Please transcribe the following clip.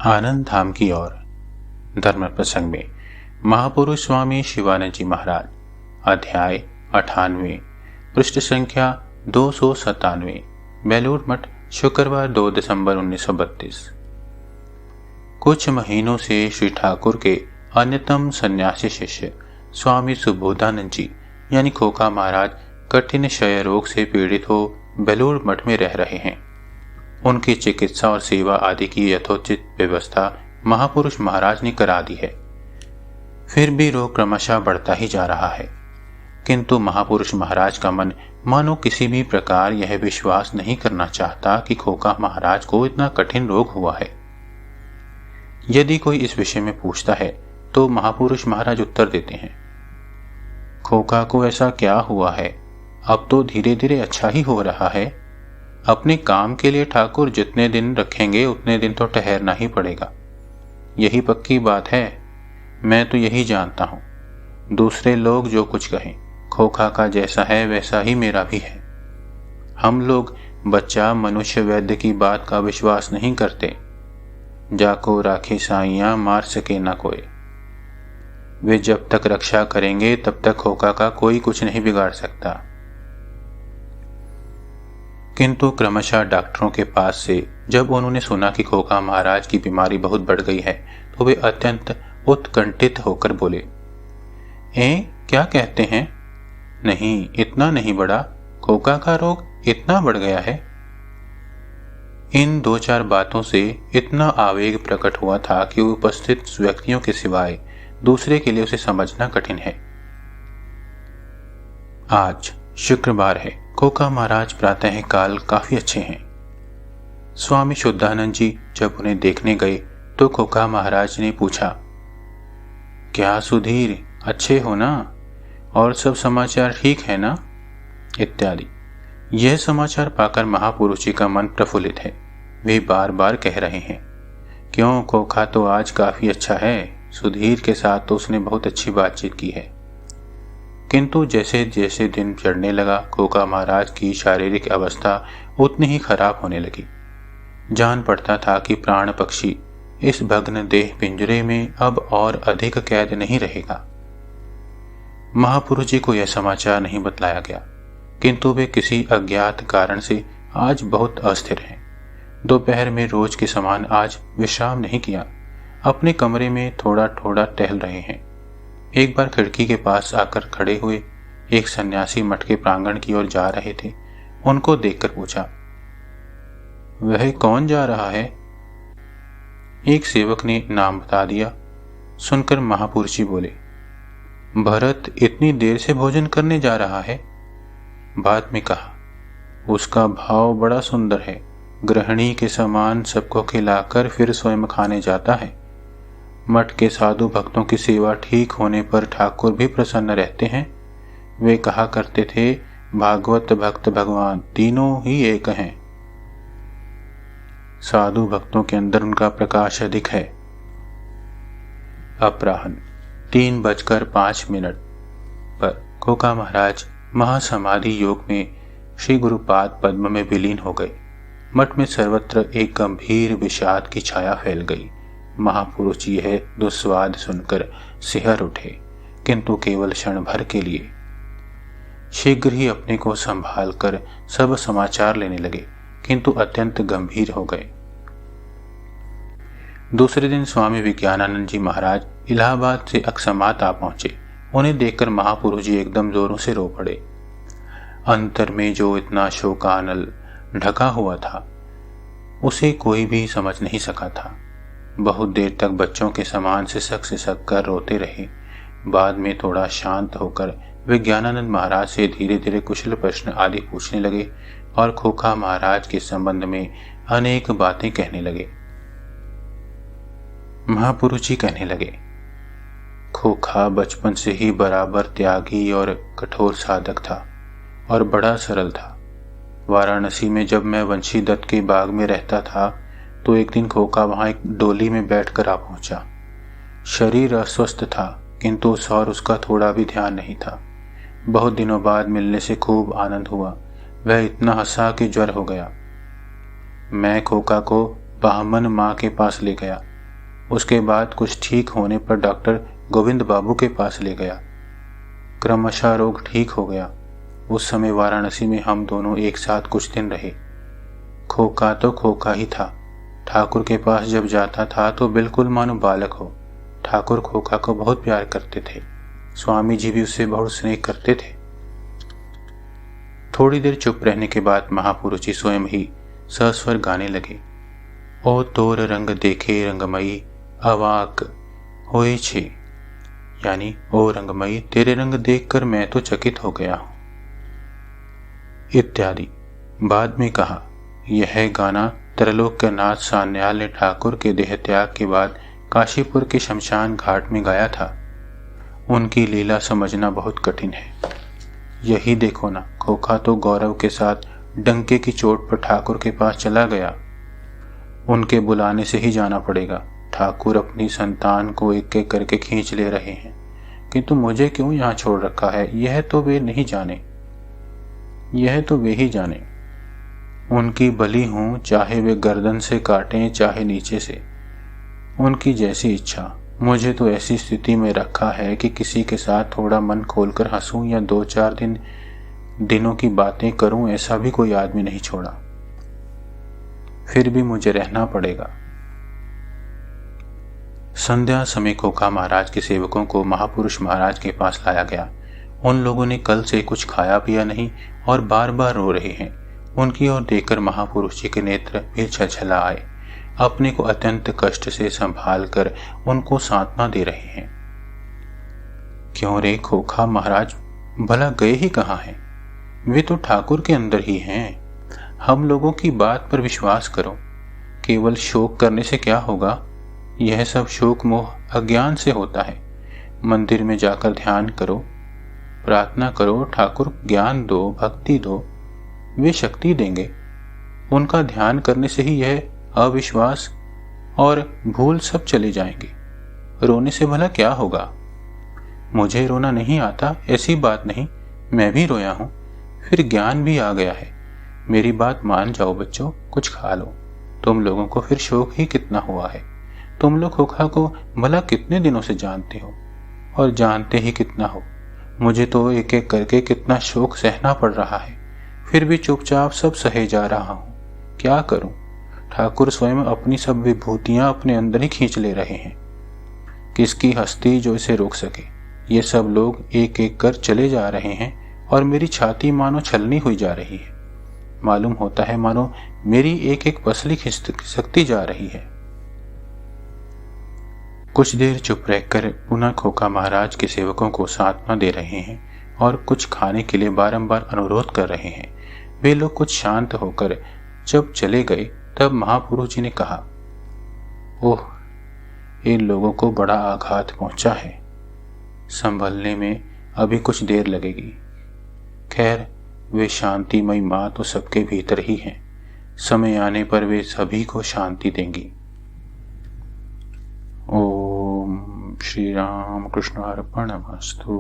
आनंद धाम की ओर धर्म प्रसंग में महापुरुष स्वामी शिवानंद जी महाराज, अध्याय 98, पृष्ठ संख्या 297, बेलूर मठ, शुक्रवार 2 दिसंबर 1932। कुछ महीनों से श्री ठाकुर के अन्यतम सन्यासी शिष्य स्वामी सुबोधानंद जी यानी खोखा महाराज कठिन क्षय रोग से पीड़ित हो बेलूर मठ में रह रहे हैं। उनकी चिकित्सा और सेवा आदि की यथोचित व्यवस्था महापुरुष महाराज ने करा दी है। फिर भी रोग क्रमशः बढ़ता ही जा रहा है, किंतु महापुरुष महाराज का मन मानो किसी भी प्रकार यह विश्वास नहीं करना चाहता कि खोखा महाराज को इतना कठिन रोग हुआ है। यदि कोई इस विषय में पूछता है तो महापुरुष महाराज उत्तर देते हैं, खोखा को ऐसा क्या हुआ है, अब तो धीरे धीरे अच्छा ही हो रहा है। अपने काम के लिए ठाकुर जितने दिन रखेंगे उतने दिन तो ठहरना ही पड़ेगा, यही पक्की बात है। मैं तो यही जानता हूं, दूसरे लोग जो कुछ कहें, खोखा का जैसा है वैसा ही मेरा भी है। हम लोग बच्चा मनुष्य वैद्य की बात का विश्वास नहीं करते। जाको राखे साइयां मार सके ना कोई। वे जब तक रक्षा करेंगे तब तक खोखा का कोई कुछ नहीं बिगाड़ सकता। किंतु क्रमशः डॉक्टरों के पास से जब उन्होंने सुना कि खोखा महाराज की बीमारी बहुत बढ़ गई है तो वे अत्यंत उत्कंठित होकर बोले, क्या कहते हैं? नहीं, इतना नहीं बढ़ा, खोखा का रोग इतना बढ़ गया है। इन 2-4 बातों से इतना आवेग प्रकट हुआ था कि उपस्थित व्यक्तियों के सिवाय दूसरे के लिए उसे समझना कठिन है। आज शुक्रवार है। खोखा महाराज प्रातः काल काफी अच्छे हैं। स्वामी शुद्धानंद जी जब उन्हें देखने गए तो खोखा महाराज ने पूछा, क्या सुधीर, अच्छे हो ना? और सब समाचार ठीक है ना? इत्यादि। यह समाचार पाकर महापुरुष जी का मन प्रफुल्लित है। वे बार बार कह रहे हैं, क्यों, खोखा तो आज काफी अच्छा है। सुधीर के साथ तो उसने बहुत अच्छी बातचीत की है। किंतु जैसे जैसे दिन चढ़ने लगा खोखा महाराज की शारीरिक अवस्था उतनी ही खराब होने लगी। जान पड़ता था कि प्राण पक्षी इस भग्न देह पिंजरे में अब और अधिक कैद नहीं रहेगा। महापुरुष जी को यह समाचार नहीं बतलाया गया, किंतु वे किसी अज्ञात कारण से आज बहुत अस्थिर हैं। दोपहर में रोज के समान आज विश्राम नहीं किया, अपने कमरे में थोड़ा थोड़ा टहल रहे हैं। एक बार खिड़की के पास आकर खड़े हुए एक सन्यासी मठ के प्रांगण की ओर जा रहे थे। उनको देखकर पूछा, वह कौन जा रहा है? एक सेवक ने नाम बता दिया। सुनकर महापुरुष जी बोले, भरत इतनी देर से भोजन करने जा रहा है? बाद में कहा, उसका भाव बड़ा सुंदर है। गृहिणी के समान सबको खिलाकर फिर स्वयं खाने जाता है। मठ के साधु भक्तों की सेवा ठीक होने पर ठाकुर भी प्रसन्न रहते हैं। वे कहा करते थे, भागवत भक्त भगवान तीनों ही एक हैं। साधु भक्तों के अंदर उनका प्रकाश अधिक है। अपराह्न 3:05 पर खोखा महाराज महासमाधि योग में श्री गुरुपाद पद्म में विलीन हो गए। मठ में सर्वत्र एक गंभीर विषाद की छाया फैल गई। महापुरुष जी यह दुस्वाद सुनकर सिहर उठे, किंतु केवल क्षण भर के लिए। शीघ्र ही अपने को संभाल कर सब समाचार लेने लगे, किंतु अत्यंत गंभीर हो गए। दूसरे दिन स्वामी विज्ञानानंद जी महाराज इलाहाबाद से अकस्मात आ पहुंचे। उन्हें देखकर महापुरुष जी एकदम जोरों से रो पड़े। अंतर में जो इतना शोकानल ढका हुआ था उसे कोई भी समझ नहीं सका था। बहुत देर तक बच्चों के समान सिसक कर रोते रहे। बाद में थोड़ा शांत होकर विज्ञानानंद महाराज से धीरे धीरे कुशल प्रश्न आदि पूछने लगे और खोखा महाराज के संबंध में अनेक बातें कहने लगे। महापुरुष जी कहने लगे, खोखा बचपन से ही बराबर त्यागी और कठोर साधक था और बड़ा सरल था। वाराणसी में जब मैं वंशी दत्त के बाग में रहता था तो एक दिन खोखा वहां एक डोली में बैठकर आ पहुंचा। शरीर अस्वस्थ था, किंतु उस और उसका थोड़ा भी ध्यान नहीं था। बहुत दिनों बाद मिलने से खूब आनंद हुआ। वह इतना हंसा कि ज्वर हो गया। मैं खोखा को बाहमन माँ के पास ले गया। उसके बाद कुछ ठीक होने पर डॉक्टर गोविंद बाबू के पास ले गया। क्रमशः रोग ठीक हो गया। उस समय वाराणसी में हम दोनों एक साथ कुछ दिन रहे। खोका तो खोका ही था। ठाकुर के पास जब जाता था तो बिल्कुल मानो बालक हो। ठाकुर खोका को बहुत प्यार करते थे। स्वामी जी भी उससे बहुत स्नेह करते थे। थोड़ी देर चुप रहने के बाद महापुरुष जी स्वयं ही सस्वर गाने लगे। ओ तोर रंग देखे रंगमयी अवाक होए छे, यानी ओ रंगमयी तेरे रंग देखकर मैं तो चकित हो गया हूं, इत्यादि। बाद में कहा, यह गाना त्रैलोक्यनाथ सान्याल ने ठाकुर के देह त्याग के बाद काशीपुर के शमशान घाट में गाया था। उनकी लीला समझना बहुत कठिन है। यही देखो ना, खोखा तो गौरव के साथ डंके की चोट पर ठाकुर के पास चला गया। उनके बुलाने से ही जाना पड़ेगा। ठाकुर अपनी संतान को एक एक करके खींच ले रहे हैं, किंतु मुझे क्यों यहाँ छोड़ रखा है, यह तो वे ही जाने। उनकी बलि हूं, चाहे वे गर्दन से काटें चाहे नीचे से, उनकी जैसी इच्छा। मुझे तो ऐसी स्थिति में रखा है कि किसी के साथ थोड़ा मन खोलकर हंसूं या 2-4 दिनों की बातें करूं, ऐसा भी कोई आदमी नहीं छोड़ा। फिर भी मुझे रहना पड़ेगा। संध्या समय खोखा महाराज के सेवकों को महापुरुष महाराज के पास लाया गया। उन लोगों ने कल से कुछ खाया पिया नहीं और बार बार रो रहे हैं। उनकी ओर देखकर महापुरुष जी के नेत्र फिर छलछला आए। अपने को अत्यंत कष्ट से संभाल कर उनको सांत्वना दे रहे हैं। क्यों रे खोखा महाराज, भला गए ही कहाँ हैं? वे तो ठाकुर के अंदर ही हैं। हम लोगों की बात पर विश्वास करो। केवल शोक करने से क्या होगा? यह सब शोक मोह अज्ञान से होता है। मंदिर में जाकर ध्यान करो, प्रार्थना करो, ठाकुर ज्ञान दो, भक्ति दो, वे शक्ति देंगे। उनका ध्यान करने से ही यह अविश्वास और भूल सब चले जाएंगे। रोने से भला क्या होगा? मुझे रोना नहीं आता ऐसी बात नहीं, मैं भी रोया हूं, फिर ज्ञान भी आ गया है। मेरी बात मान जाओ बच्चों, कुछ खा लो। तुम लोगों को फिर शौक ही कितना हुआ है। तुम लोग खोखा को भला कितने दिनों से जानते हो, और जानते ही कितना हो। मुझे तो एक एक करके कितना शोक सहना पड़ रहा है, फिर भी चुपचाप सब सहे जा रहा हूं। क्या करूं? ठाकुर स्वयं अपनी सब विभूतियां अपने अंदर ही खींच ले रहे हैं। किसकी हस्ती जो इसे रोक सके? ये सब लोग एक एक कर चले जा रहे हैं और मेरी छाती मानो छलनी हुई जा रही है। मालूम होता है मानो मेरी एक एक पसली खिसकती जा रही है। कुछ देर चुप रहकर पुनः खोखा महाराज के सेवकों को सांत्वना दे रहे हैं और कुछ खाने के लिए बारंबार अनुरोध कर रहे हैं। वे लोग कुछ शांत होकर जब चले गए तब महापुरुष जी ने कहा, ओह, इन लोगों को बड़ा आघात पहुंचा है। संभलने में अभी कुछ देर लगेगी। खैर, वे शांतिमयी मां तो सबके भीतर ही हैं। समय आने पर वे सभी को शांति देंगी। ओम श्री राम कृष्णार्पणमस्तु।